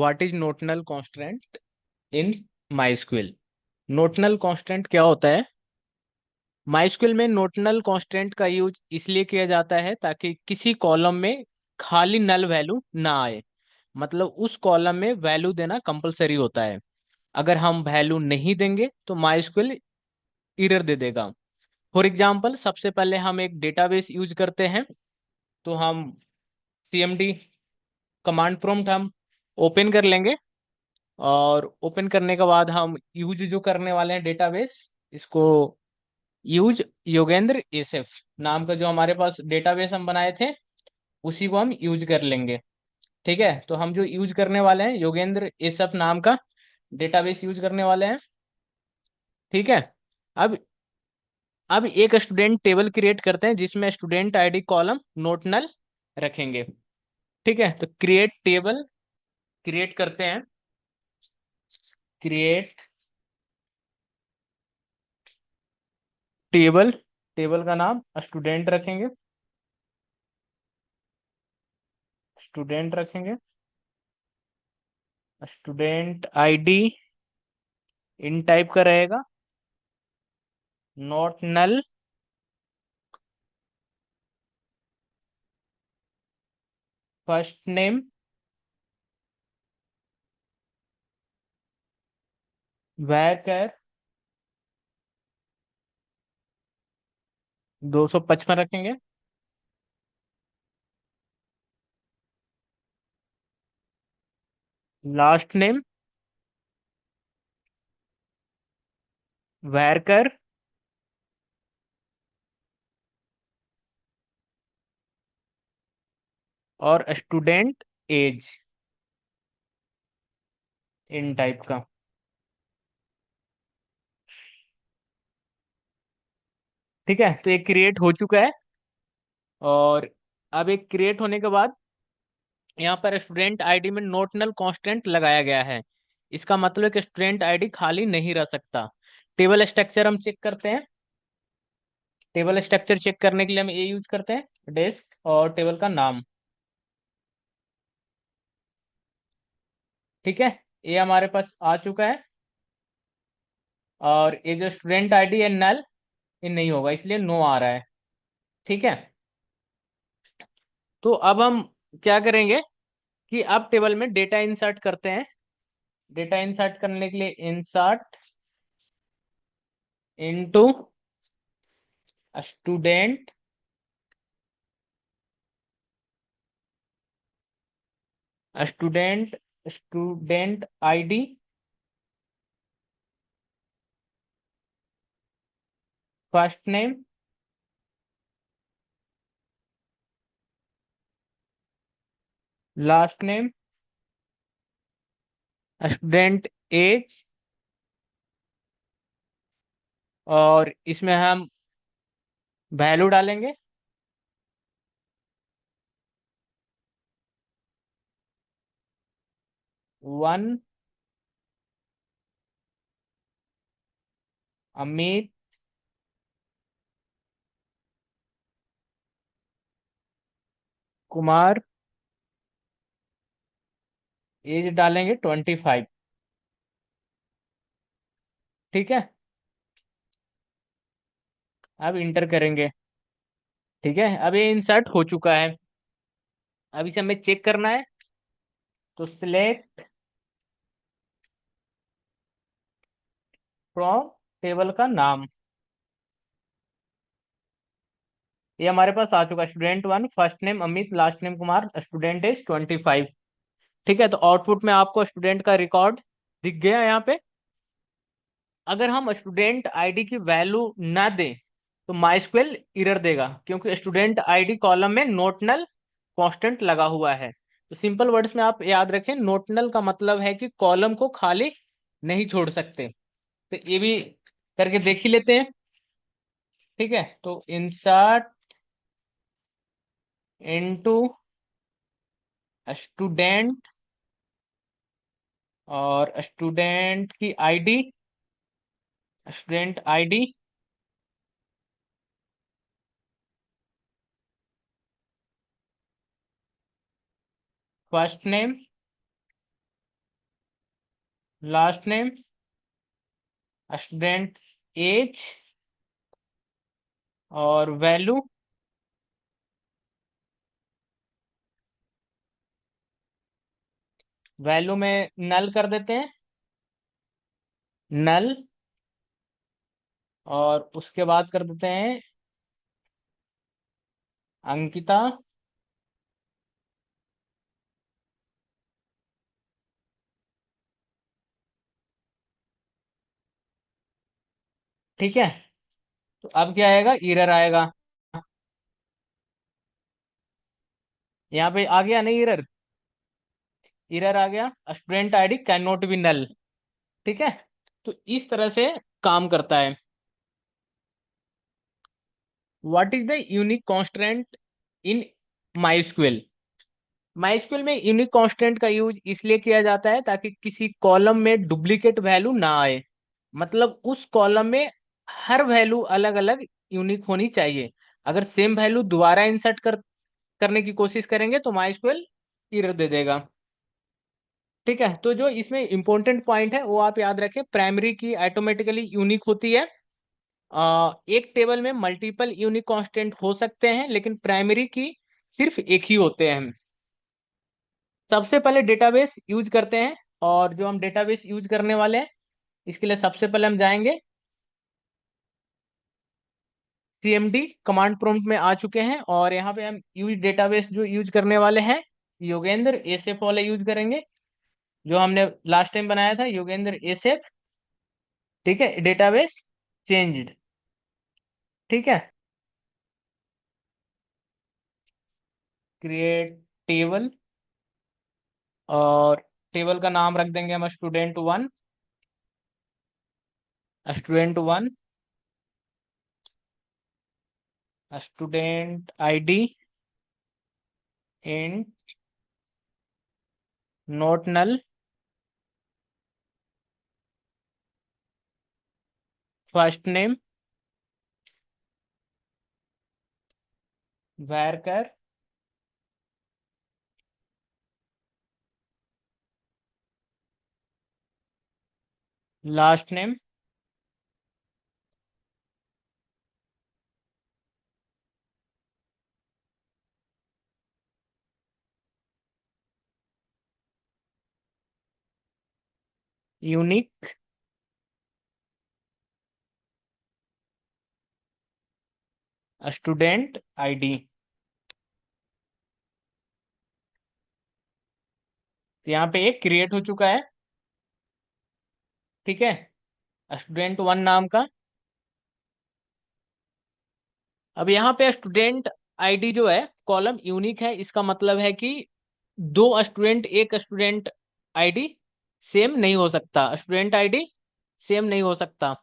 What is not null constant in MySQL. Not null constant क्या होता है? माइस्क्विल में नोटनल कांस्टेंट का यूज इसलिए किया जाता है ताकि किसी कॉलम में खाली नल वैल्यू ना आए। मतलब उस कॉलम में वैल्यू देना कंपलसरी होता है। अगर हम वैल्यू नहीं देंगे तो माइस्क्विल एरर दे देगा। फॉर एग्जांपल, सबसे पहले हम एक डेटाबेस यूज करते हैं। तो हम सीएमडी कमांड प्रॉम्प्ट हम ओपन कर लेंगे। और ओपन करने के बाद हम यूज जो करने वाले हैं डेटाबेस, इसको यूज योगेंद्र एसएफ नाम का जो हमारे पास डेटाबेस हम बनाए थे, उसी को हम यूज कर लेंगे। ठीक है, तो हम जो यूज करने वाले हैं योगेंद्र एसएफ नाम का डेटाबेस यूज करने वाले हैं। ठीक है। अब अब एक स्टूडेंट टेबल क्रिएट करते हैं जिसमें स्टूडेंट आईडी कॉलम नोट नल रखेंगे। ठीक है, तो क्रिएट टेबल क्रिएट करते हैं। क्रिएट टेबल, टेबल का नाम स्टूडेंट रखेंगे। स्टूडेंट रखेंगे। स्टूडेंट आईडी इन टाइप का रहेगा, नॉट नल। फर्स्ट नेम वैकर 255 रखेंगे। लास्ट नेम वैकर और स्टूडेंट एज इन टाइप का। ठीक है, तो ये क्रिएट हो चुका है। और अब एक क्रिएट होने के बाद यहाँ पर स्टूडेंट आईडी में नोट नल कांस्टेंट लगाया गया है। इसका मतलब है कि स्टूडेंट आईडी खाली नहीं रह सकता। टेबल स्ट्रक्चर हम चेक करते हैं। टेबल स्ट्रक्चर चेक करने के लिए हम ये यूज करते हैं, डेस्क और टेबल का नाम। ठीक है, ये हमारे पास आ चुका है। और ये जो स्टूडेंट आईडी है नल, ये नहीं होगा इसलिए नो आ रहा है। ठीक है, तो अब हम क्या करेंगे कि अब टेबल में डेटा इंसर्ट करते हैं। डेटा इंसर्ट करने के लिए insert into student student student ID first name last name student age. और इसमें हम वैल्यू डालेंगे। 1 अमित कुमार, एज डालेंगे 25। ठीक है, अब इंटर करेंगे। ठीक है, अब ये इंसर्ट हो चुका है। अब इसे हमें चेक करना है। तो सिलेक्ट फ्रॉम टेबल का नाम, ये हमारे पास आ चुका है। Student one first name Amit, last name Kumar, student age 25। ठीक है, तो आउटपुट में आपको स्टूडेंट का रिकॉर्ड दिख गया यहाँ पे। अगर हम स्टूडेंट आईडी की वैल्यू ना दें तो माइस्क्वेल एरर देगा, क्योंकि स्टूडेंट आईडी कॉलम में नोटनल कांस्टेंट लगा हुआ है। तो सिंपल वर्ड्स में आप याद रखें, नोटनल का मतलब है कि कॉलम को खाली नहीं छोड़ सकते। तो ये भी करके देख ही लेते हैं। ठीक है, तो इंसर्ट इनटू स्टूडेंट और स्टूडेंट की ID, student ID first name last name, student age, और वैल्यू। वैल्यू में नल कर देते हैं, नल। और उसके बाद कर देते हैं अंकिता। ठीक है। तो अब क्या आएगा, एरर आएगा। यहाँ पे आ गया नहीं एरर, एरर आ गया, student ID can not be null. ठीक है। तो इस तरह से काम करता है। What is the unique constant in MySQL. MySQL में यूनिक कांस्टेंट का यूज इसलिए किया जाता है ताकि किसी कॉलम में डुप्लीकेट वैल्यू ना आए। मतलब उस कॉलम में हर वैल्यू अलग अलग यूनिक होनी चाहिए। अगर सेम वैल्यू दोबारा इंसर्ट करने की कोशिश करेंगे तो माइस्क्वेल एरर दे देगा। ठीक है। तो जो इसमें इंपॉर्टेंट पॉइंट है वो आप याद रखें, प्राइमरी की ऑटोमेटिकली यूनिक होती है। एक टेबल में मल्टीपल यूनिक कांस्टेंट हो सकते हैं लेकिन प्राइमरी की सिर्फ एक ही होते हैं। सबसे पहले डेटाबेस यूज करते हैं। और जो हम डेटाबेस यूज करने वाले हैं, इसके लिए सबसे पहले हम जाएंगे, सीएमडी कमांड प्रॉम्प्ट में आ चुके हैं। और यहाँ पे हम यूज डेटाबेस जो यूज करने वाले हैं, योगेंद्र एसएफ वाला यूज करेंगे, जो हमने लास्ट टाइम बनाया था, योगेंद्र एसएफ। ठीक है। Database changed. ठीक है। क्रिएट टेबल, और टेबल का नाम रख देंगे हम student one. Student one, student ID int not null, first name varchar last name. Unique student ID. यहाँ पे एक क्रिएट हो चुका है। ठीक है। स्टूडेंट वन नाम का। अब यहाँ पे स्टूडेंट आईडी जो है कॉलम यूनिक है, इसका मतलब है कि दो स्टूडेंट, एक स्टूडेंट आईडी सेम नहीं हो सकता, स्टूडेंट आईडी सेम नहीं हो सकता।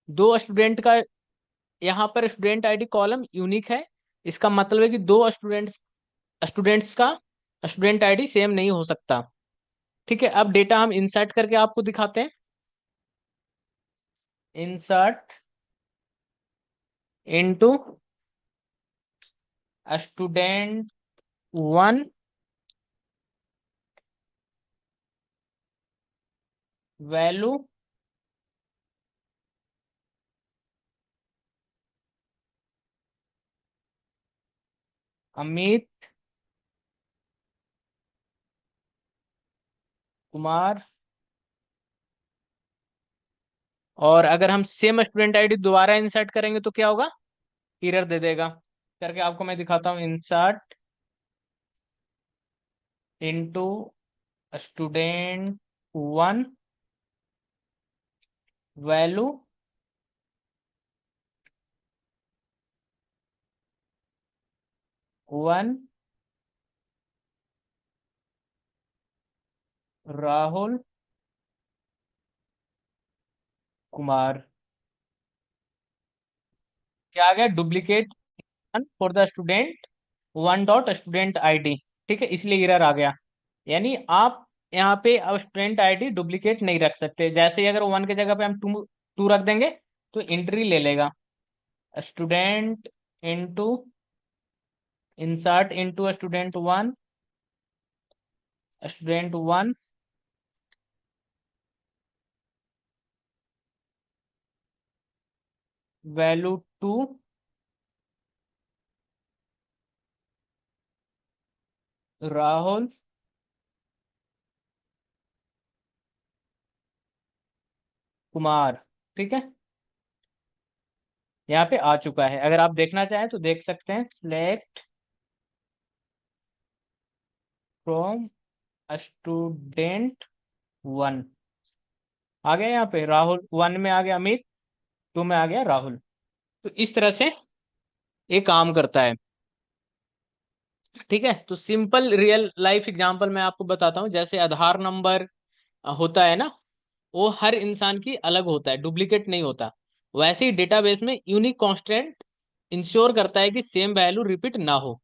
दो स्टूडेंट का, यहाँ पर स्टूडेंट आईडी कॉलम यूनिक है, इसका मतलब है कि दो स्टूडेंट्स का स्टूडेंट आईडी सेम नहीं हो सकता। ठीक है। अब डेटा हम इंसर्ट करके आपको दिखाते हैं। Insert into student one, value Amit Kumar. और अगर हम सेम स्टूडेंट आईडी दोबारा इंसर्ट करेंगे तो क्या होगा, एरर दे देगा। करके आपको मैं दिखाता हूँ। Insert into student one, value one, Rahul Kumar. क्या आ गया, duplicate for the student one dot student ID. ठीक है, इसलिए एरर आ गया। यानी आप यहाँ पे अब स्टूडेंट आईडी डुप्लीकेट नहीं रख सकते। जैसे ही अगर वन की जगह पे हम टू टू रख देंगे तो एंट्री ले लेगा। Student into insert into student one, student 1 value 2 Rahul Kumar. ठीक है, यहाँ पे आ चुका है। अगर आप देखना चाहें तो देख सकते हैं, सिलेक्ट फ्रॉम स्टूडेंट 1। आ गया यहाँ पे, राहुल 1 में आ गया अमित, 2 में आ गया राहुल। तो इस तरह से ये काम करता है। ठीक है, तो सिंपल रियल लाइफ एग्जांपल मैं आपको बताता हूँ। जैसे आधार नंबर होता है ना, वो हर इंसान की अलग होता है, डुप्लीकेट नहीं होता। वैसे ही डेटाबेस में यूनिक कांस्टेंट इंश्योर करता है कि सेम वैल्यू रिपीट ना हो।